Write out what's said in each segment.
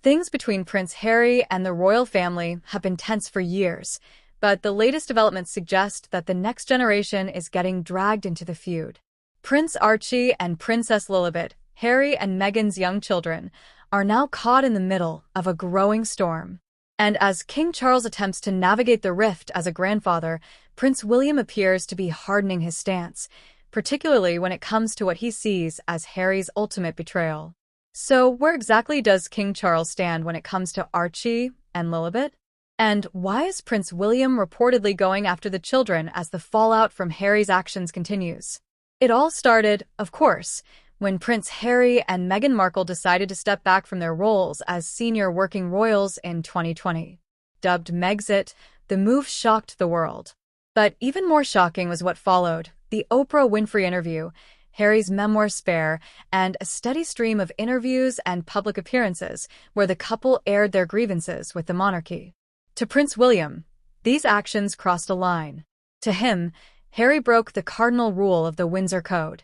Things between Prince Harry and the royal family have been tense for years, but the latest developments suggest that the next generation is getting dragged into the feud. Prince Archie and Princess Lilibet, Harry and Meghan's young children, are now caught in the middle of a growing storm. And as King Charles attempts to navigate the rift as a grandfather, Prince William appears to be hardening his stance, particularly when it comes to what he sees as Harry's ultimate betrayal. So, where exactly does King Charles stand when it comes to Archie and Lilibet? And why is Prince William reportedly going after the children as the fallout from Harry's actions continues? It all started, of course, when Prince Harry and Meghan Markle decided to step back from their roles as senior working royals in 2020. Dubbed Megxit, the move shocked the world. But even more shocking was what followed: the Oprah Winfrey interview, Harry's memoir Spare, and a steady stream of interviews and public appearances where the couple aired their grievances with the monarchy. To Prince William, these actions crossed a line. To him, Harry broke the cardinal rule of the Windsor Code: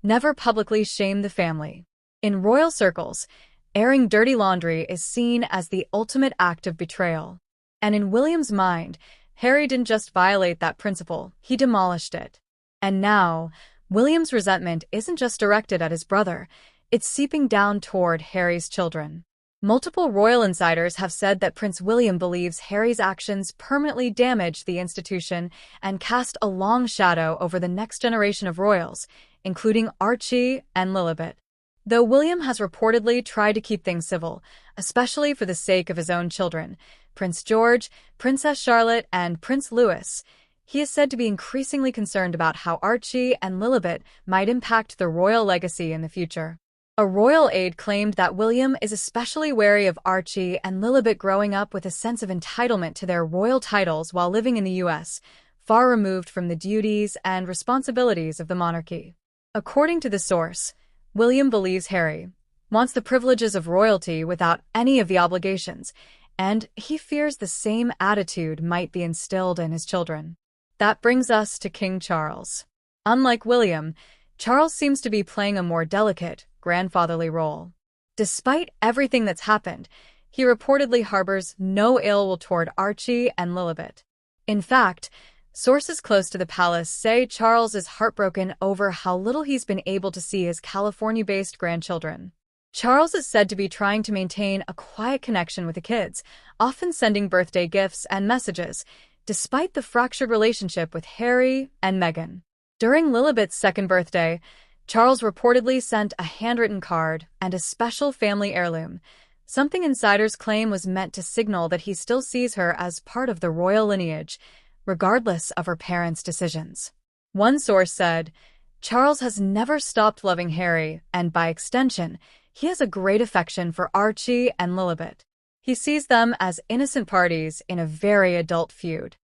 never publicly shame the family. In royal circles, airing dirty laundry is seen as the ultimate act of betrayal. And in William's mind, Harry didn't just violate that principle, he demolished it. And now, William's resentment isn't just directed at his brother, it's seeping down toward Harry's children. Multiple royal insiders have said that Prince William believes Harry's actions permanently damaged the institution and cast a long shadow over the next generation of royals, including Archie and Lilibet. Though William has reportedly tried to keep things civil, especially for the sake of his own children, Prince George, Princess Charlotte, and Prince Louis, he is said to be increasingly concerned about how Archie and Lilibet might impact the royal legacy in the future. A royal aide claimed that William is especially wary of Archie and Lilibet growing up with a sense of entitlement to their royal titles while living in the U.S., far removed from the duties and responsibilities of the monarchy. According to the source, William believes Harry wants the privileges of royalty without any of the obligations, and he fears the same attitude might be instilled in his children. That brings us to King Charles. Unlike William, Charles seems to be playing a more delicate, grandfatherly role. Despite everything that's happened, he reportedly harbors no ill will toward Archie and Lilibet. In fact, sources close to the palace say Charles is heartbroken over how little he's been able to see his California-based grandchildren. Charles is said to be trying to maintain a quiet connection with the kids, often sending birthday gifts and messages, despite the fractured relationship with Harry and Meghan. During Lilibet's second birthday, Charles reportedly sent a handwritten card and a special family heirloom, something insiders claim was meant to signal that he still sees her as part of the royal lineage, regardless of her parents' decisions. One source said, Charles has never stopped loving Harry, and by extension, he has a great affection for Archie and Lilibet. He sees them as innocent parties in a very adult feud.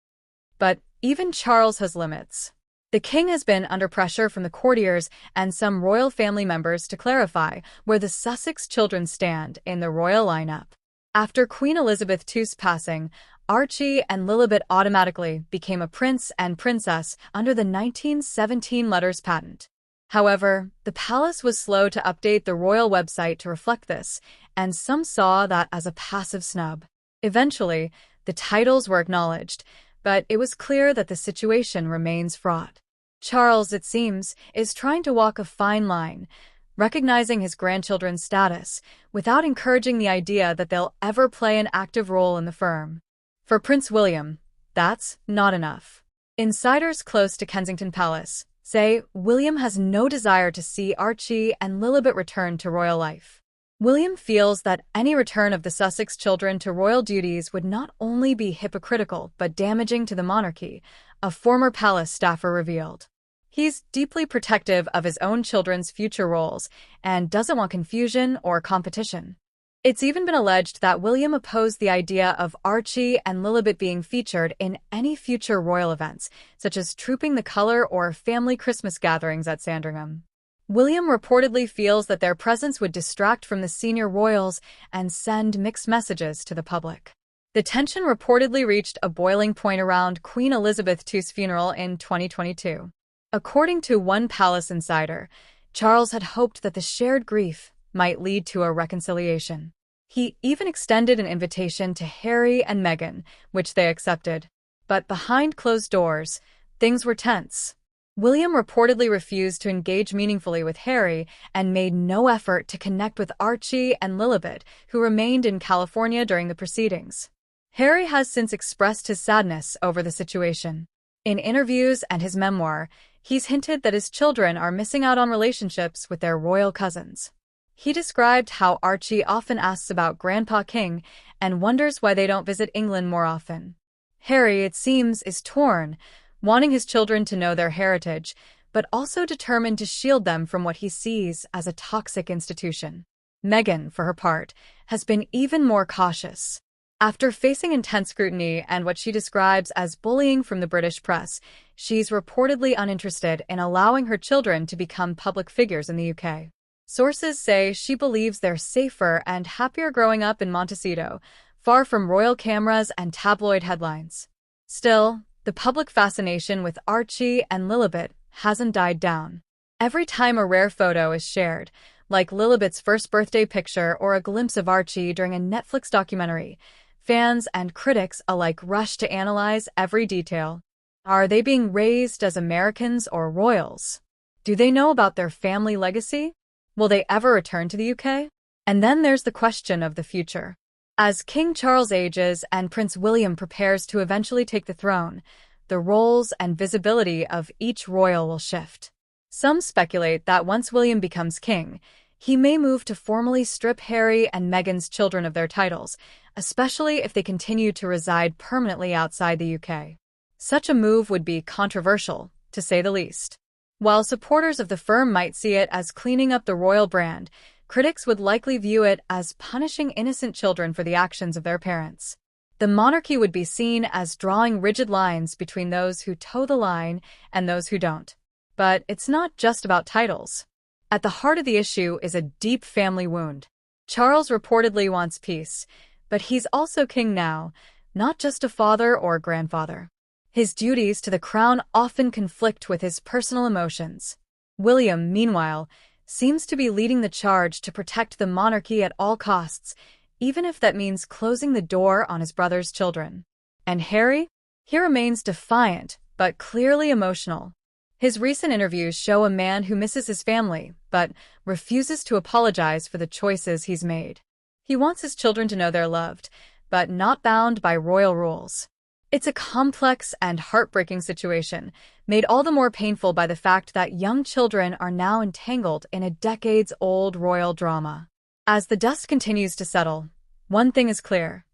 But even Charles has limits. The king has been under pressure from the courtiers and some royal family members to clarify where the Sussex children stand in the royal lineup. After Queen Elizabeth II's passing, Archie and Lilibet automatically became a prince and princess under the 1917 letters patent. However, the palace was slow to update the royal website to reflect this, and some saw that as a passive snub. Eventually, the titles were acknowledged, but it was clear that the situation remains fraught. Charles, it seems, is trying to walk a fine line, recognizing his grandchildren's status, without encouraging the idea that they'll ever play an active role in the firm. For Prince William, that's not enough. Insiders close to Kensington Palace say William has no desire to see Archie and Lilibet return to royal life. William feels that any return of the Sussex children to royal duties would not only be hypocritical but damaging to the monarchy, a former palace staffer revealed. He's deeply protective of his own children's future roles and doesn't want confusion or competition. It's even been alleged that William opposed the idea of Archie and Lilibet being featured in any future royal events, such as Trooping the Colour or family Christmas gatherings at Sandringham. William reportedly feels that their presence would distract from the senior royals and send mixed messages to the public. The tension reportedly reached a boiling point around Queen Elizabeth II's funeral in 2022. According to one palace insider, Charles had hoped that the shared grief might lead to a reconciliation. He even extended an invitation to Harry and Meghan, which they accepted. But behind closed doors, things were tense. William reportedly refused to engage meaningfully with Harry and made no effort to connect with Archie and Lilibet, who remained in California during the proceedings. Harry has since expressed his sadness over the situation. In interviews and his memoir, he's hinted that his children are missing out on relationships with their royal cousins. He described how Archie often asks about Grandpa King and wonders why they don't visit England more often. Harry, it seems, is torn, wanting his children to know their heritage, but also determined to shield them from what he sees as a toxic institution. Meghan, for her part, has been even more cautious. After facing intense scrutiny and what she describes as bullying from the British press, she's reportedly uninterested in allowing her children to become public figures in the UK. Sources say she believes they're safer and happier growing up in Montecito, far from royal cameras and tabloid headlines. Still, the public fascination with Archie and Lilibet hasn't died down. Every time a rare photo is shared, like Lilibet's first birthday picture or a glimpse of Archie during a Netflix documentary, fans and critics alike rush to analyze every detail. Are they being raised as Americans or royals? Do they know about their family legacy? Will they ever return to the UK? And then there's the question of the future. As King Charles ages and Prince William prepares to eventually take the throne, the roles and visibility of each royal will shift. Some speculate that once William becomes king, he may move to formally strip Harry and Meghan's children of their titles, especially if they continue to reside permanently outside the UK. Such a move would be controversial, to say the least. While supporters of the firm might see it as cleaning up the royal brand, critics would likely view it as punishing innocent children for the actions of their parents. The monarchy would be seen as drawing rigid lines between those who toe the line and those who don't. But it's not just about titles. At the heart of the issue is a deep family wound. Charles reportedly wants peace, but he's also king now, not just a father or grandfather. His duties to the crown often conflict with his personal emotions. William, meanwhile, seems to be leading the charge to protect the monarchy at all costs, even if that means closing the door on his brother's children. And Harry? He remains defiant, but clearly emotional. His recent interviews show a man who misses his family, but refuses to apologize for the choices he's made. He wants his children to know they're loved, but not bound by royal rules. It's a complex and heartbreaking situation, made all the more painful by the fact that young children are now entangled in a decades-old royal drama. As the dust continues to settle, one thing is clear.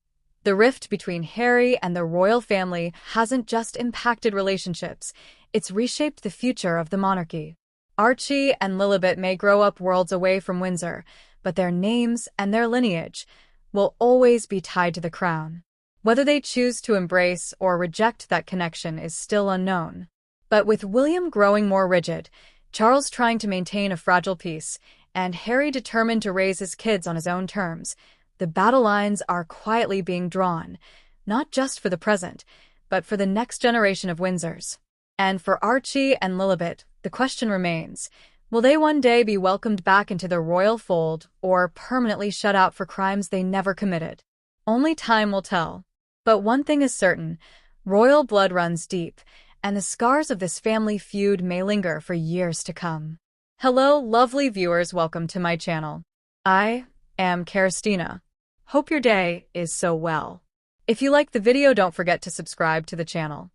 The rift between Harry and the royal family hasn't just impacted relationships, it's reshaped the future of the monarchy. Archie and Lilibet may grow up worlds away from Windsor, but their names and their lineage will always be tied to the crown. Whether they choose to embrace or reject that connection is still unknown. But with William growing more rigid, Charles trying to maintain a fragile peace, and Harry determined to raise his kids on his own terms, the battle lines are quietly being drawn, not just for the present, but for the next generation of Windsors. And for Archie and Lilibet, the question remains, will they one day be welcomed back into the royal fold or permanently shut out for crimes they never committed? Only time will tell. But one thing is certain, royal blood runs deep, and the scars of this family feud may linger for years to come. Hello, lovely viewers, welcome to my channel. I am Christina. Hope your day is so well. If you like the video, don't forget to subscribe to the channel.